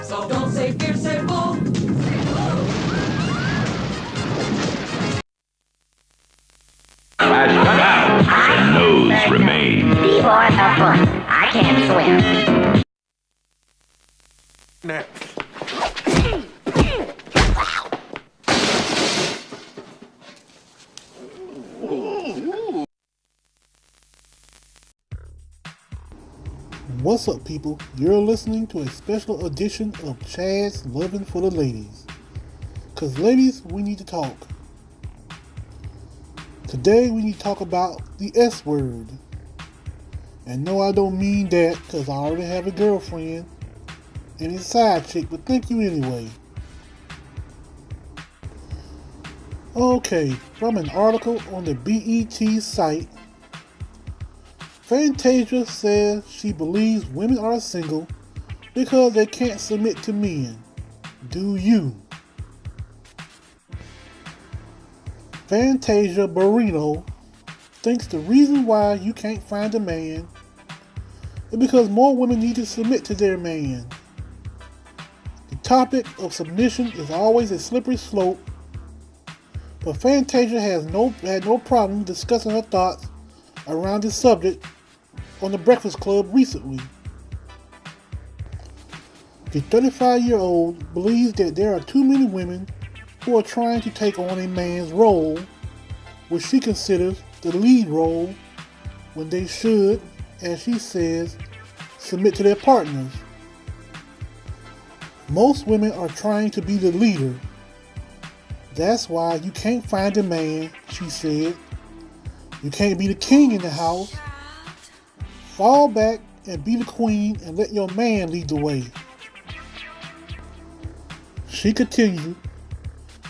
So don't say fear, say bull. The nose remains. Be more of a foot. I can't swim. Next. What's up, people? You're listening to a special edition of Chad's Lovin' for the Ladies. Cause ladies, we need to talk. Today we need to talk about the S word. And no, I don't mean that because I already have a girlfriend and a side chick, but thank you anyway. Okay, from an article on the BET site, Fantasia says she believes women are single because they can't submit to men. Do you? Fantasia Barrino thinks the reason why you can't find a man is because more women need to submit to their man. The topic of submission is always a slippery slope, but Fantasia had no problem discussing her thoughts around this subject on the Breakfast Club recently. The 35-year-old believes that there are too many women who are trying to take on a man's role, which she considers the lead role, when they should, as she says, submit to their partners. Most women are trying to be the leader. That's why you can't find a man, she said. You can't be the king in the house. Fall back and be the queen and let your man lead the way. She continued,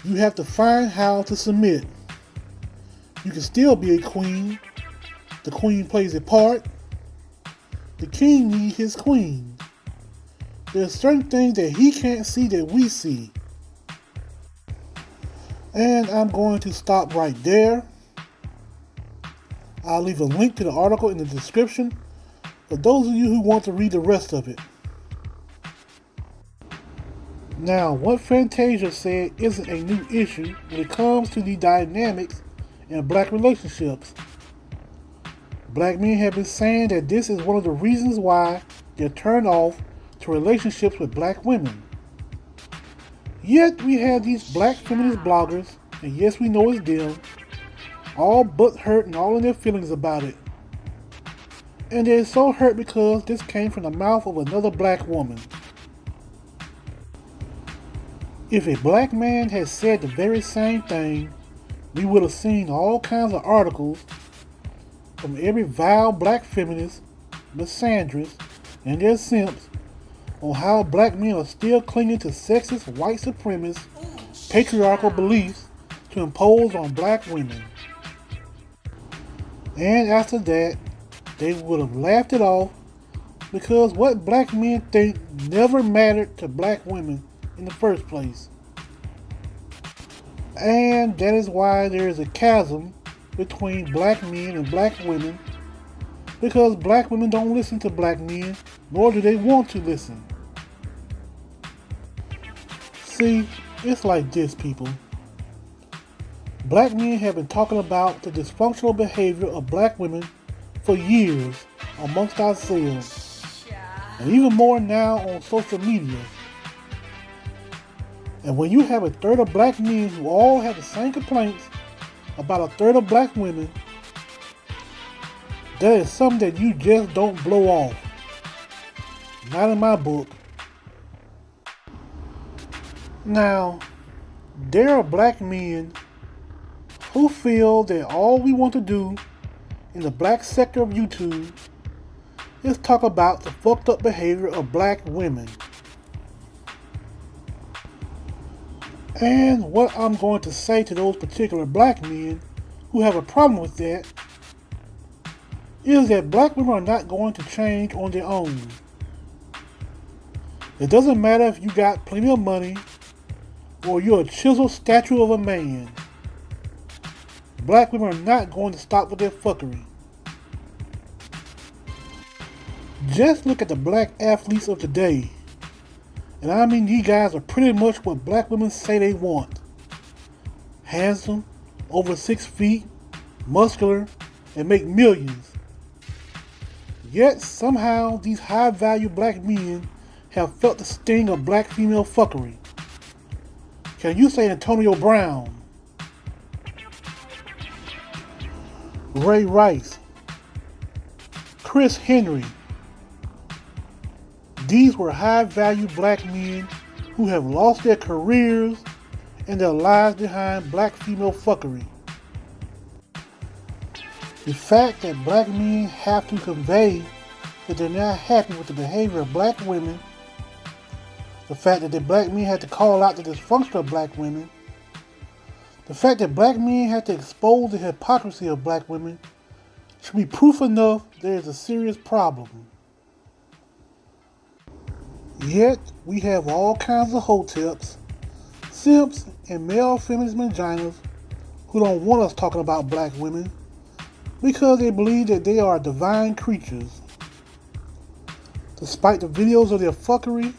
you have to find how to submit. You can still be a queen. The queen plays a part. The king needs his queen. There are certain things that he can't see that we see. And I'm going to stop right there. I'll leave a link to the article in the description for those of you who want to read the rest of it. Now, what Fantasia said isn't a new issue when it comes to the dynamics in black relationships. Black men have been saying that this is one of the reasons why they're turned off to relationships with black women. Yet we have these black feminist bloggers, and yes, we know it's them, all but hurt and all in their feelings about it. And they're so hurt because this came from the mouth of another black woman. If a black man had said the very same thing, we would have seen all kinds of articles from every vile black feminist, misandrist, and their simps on how black men are still clinging to sexist, white supremacist, patriarchal beliefs to impose on black women. And after that, they would have laughed it off because what black men think never mattered to black women in the first place. And that is why there is a chasm between black men and black women, because black women don't listen to black men, nor do they want to listen. See, it's like this, people. Black men have been talking about the dysfunctional behavior of black women for years amongst ourselves, and even more now on social media. And when you have a third of black men who all have the same complaints about a third of black women, that is something that you just don't blow off. Not in my book. Now, there are black men who feel that all we want to do in the black sector of YouTube is talk about the fucked up behavior of black women. And what I'm going to say to those particular black men who have a problem with that is that black women are not going to change on their own. It doesn't matter if you got plenty of money or you're a chiseled statue of a man. Black women are not going to stop with their fuckery. Just look at the black athletes of today. And I mean, these guys are pretty much what black women say they want. Handsome, over 6 feet, muscular, and make millions. Yet somehow these high-value black men have felt the sting of black female fuckery. Can you say Antonio Brown, Ray Rice, Chris Henry? These were high-value black men who have lost their careers and their lives behind black female fuckery. The fact that black men have to convey that they're not happy with the behavior of black women, the fact that the black men had to call out the dysfunction of black women, the fact that black men had to expose the hypocrisy of black women should be proof enough there is a serious problem. Yet, we have all kinds of hoteps, simps, and male feminist vaginas who don't want us talking about black women because they believe that they are divine creatures. Despite the videos of their fuckery,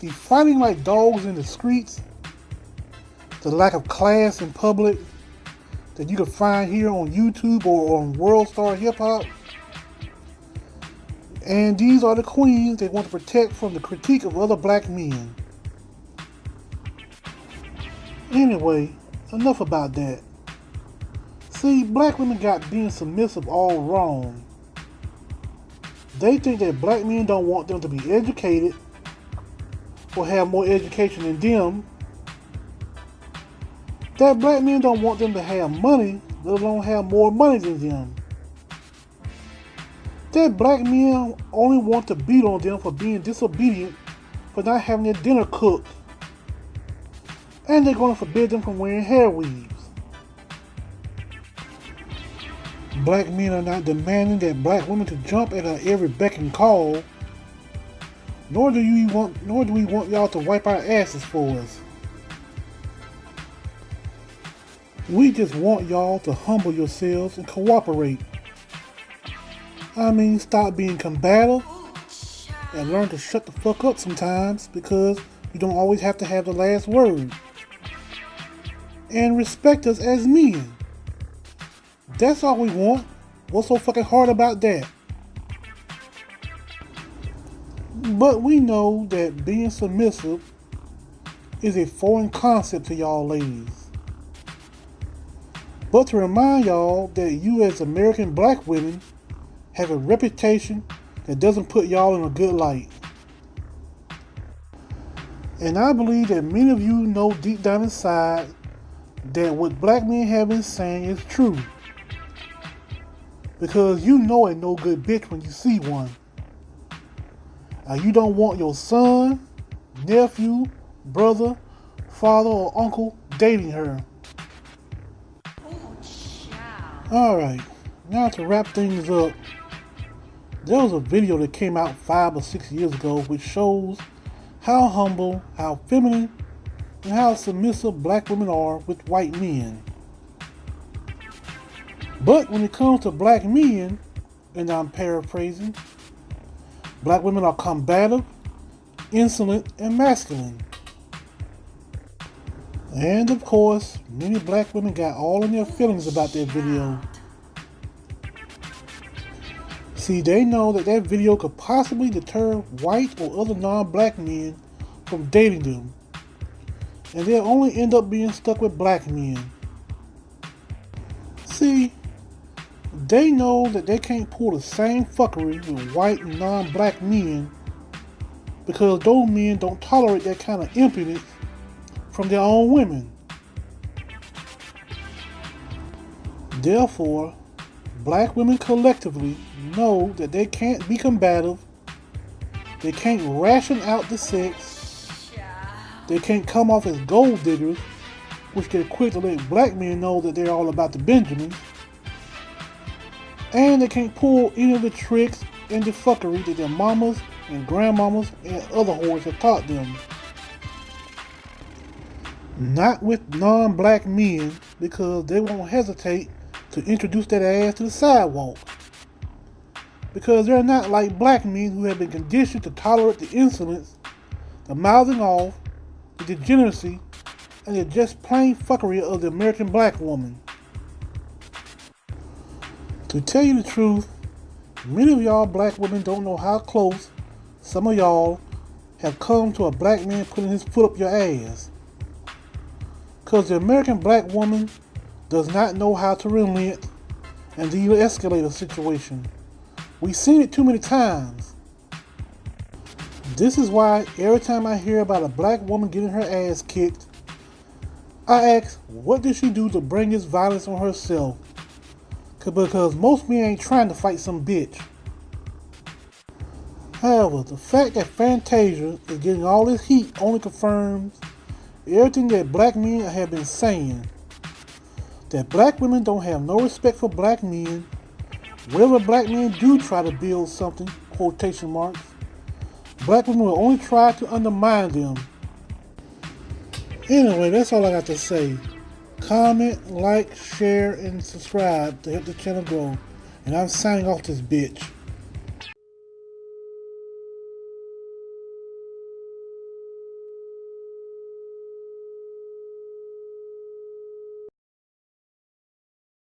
the fighting like dogs in the streets, the lack of class in public that you can find here on YouTube or on World Star Hip Hop, and these are the queens they want to protect from the critique of other black men. Anyway, enough about that. See, black women got being submissive all wrong. They think that black men don't want them to be educated or have more education than them. That black men don't want them to have money, let alone have more money than them. That black men only want to beat on them for being disobedient, for not having their dinner cooked. And they're going to forbid them from wearing hair weaves. Black men are not demanding that black women to jump at our every beck and call, nor do we want y'all to wipe our asses for us. We just want y'all to humble yourselves and cooperate. I mean, stop being combative and learn to shut the fuck up sometimes, because you don't always have to have the last word. And respect us as men. That's all we want. What's so fucking hard about that? But we know that being submissive is a foreign concept to y'all ladies. But to remind y'all that you as American black women have a reputation that doesn't put y'all in a good light. And I believe that many of you know deep down inside that what black men have been saying is true. Because you know a no good bitch when you see one. You don't want your son, nephew, brother, father, or uncle dating her. Alright, now to wrap things up, there was a video that came out 5 or 6 years ago which shows how humble, how feminine, and how submissive black women are with white men. But when it comes to black men, and I'm paraphrasing, black women are combative, insolent, and masculine. And of course, many black women got all in their feelings about that video. See, they know that that video could possibly deter white or other non-black men from dating them. And they'll only end up being stuck with black men. See, they know that they can't pull the same fuckery with white and non-black men because those men don't tolerate that kind of impudence from their own women. Therefore, black women collectively know that they can't be combative, they can't ration out the sex, they can't come off as gold diggers, which they're quick to let black men know that they're all about the Benjamins, and they can't pull any of the tricks and the fuckery that their mamas and grandmamas and other whores have taught them. Not with non-black men, because they won't hesitate to introduce that ass to the sidewalk. Because they're not like black men who have been conditioned to tolerate the insolence the mouthing off, the degeneracy, and the just plain fuckery of the American black woman. To tell you the truth, many of y'all black women don't know how close some of y'all have come to a black man putting his foot up your ass. Cause the American black woman does not know how to relent and de-escalate a situation. We've seen it too many times. This is why every time I hear about a black woman getting her ass kicked, I ask, what did she do to bring this violence on herself? Because most men ain't trying to fight some bitch. However, the fact that Fantasia is getting all this heat only confirms everything that black men have been saying. That black women don't have no respect for black men. Whenever black men do try to build something, quotation marks, black women will only try to undermine them. Anyway, that's all I got to say. Comment, like, share, and subscribe to help the channel grow. And I'm signing off this bitch.